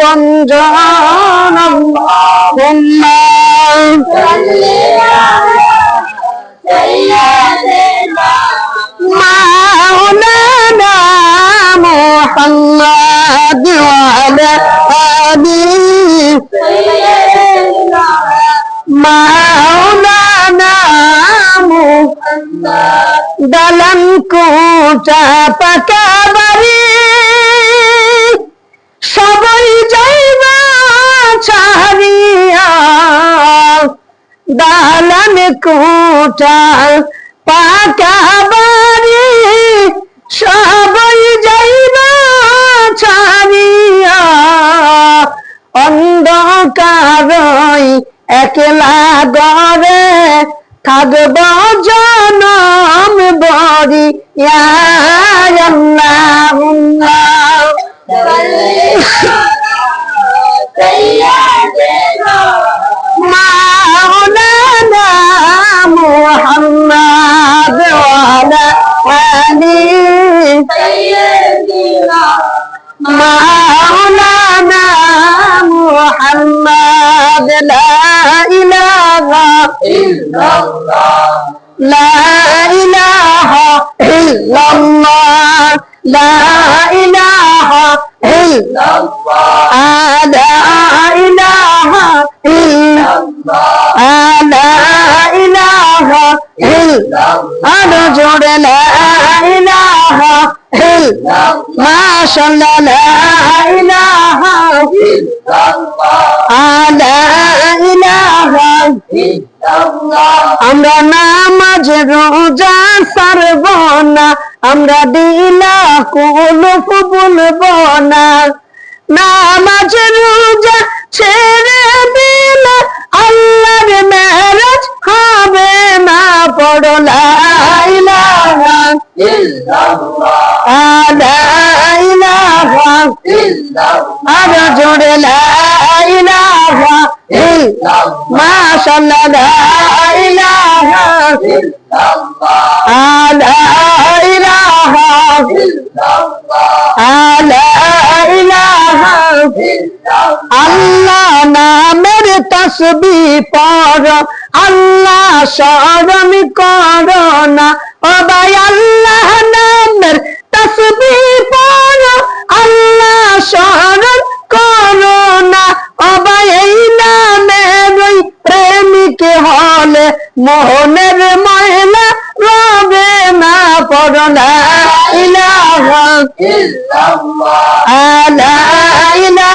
আপন জন আল্লাহুম্মা সাল্লি আলা সাইয়্যিদিনা মাওলানা মুহাম্মদ ওয়া আলা আলিহি সাইয়্যিদিনা মাওলানা মুহাম্মদ দালান কোঠা পাকা বাড়ি সবাই যাইবা ছাড়িয়া দালান কোঠা পাকা বাড়ি সবাই যাইবা ছাড়িয়া অন্ধকারই একলা ঘরে থাকব জনম বড়ি ইয়া আল্লাহুম্মা সাল্লি সাইয়্যিদিনা মাওলানা মুহাম্মদ ওয়া আলা আলিহি সাইয়্যিদিনা মাওলানা মুহাম্মদ লা ইলাহা ইল্লাল্লাহ লা ইলাহা ইল্লাল্লাহ লা ইলাহা ইল্লাল্লাহ লা ইলাহা ইল্লাল্লাহ লা ইলাহা ইল্লাল্লাহ আরো জোরে লা ইলাহা ইল্লাল্লাহ মাশাআল্লাহ লা ইলাহা ইল্লাল্লাহ লা ইলাহা ইল্লাল্লাহ আমরা নামাজ রোজা ছাড়ব না আমরা দিলা কুলুফ বলবো না নামাজ রোজা ছেড়ে দিলে আল্লাহর মেরাজ হবে না পড়ো লা ইলাহা ইল্লাল্লাহ লা ইলাহা ইল্লাল্লাহ আর জোরে লা ইলাহা ইল্লাল্লাহ মাশাআল্লাহ লা ইলাহা ইল্লাল্লাহ লা ইলাহা ইল্লাল্লাহ লা ইলাহা ইল্লাল্লাহ আল্লাহ নামের তাসবিহ পড়ো আল্লাহ স্মরণ করো না ও ভাই আল্লাহ নামের তাসবিহ পড়ো আল্লাহ স্মরণ করো না ও ভাই এই নামের ওই প্রেমিক হলে মোহনের ময়লা রবে না পড়ো লা ইলাহা ইল্লাল্লাহ লা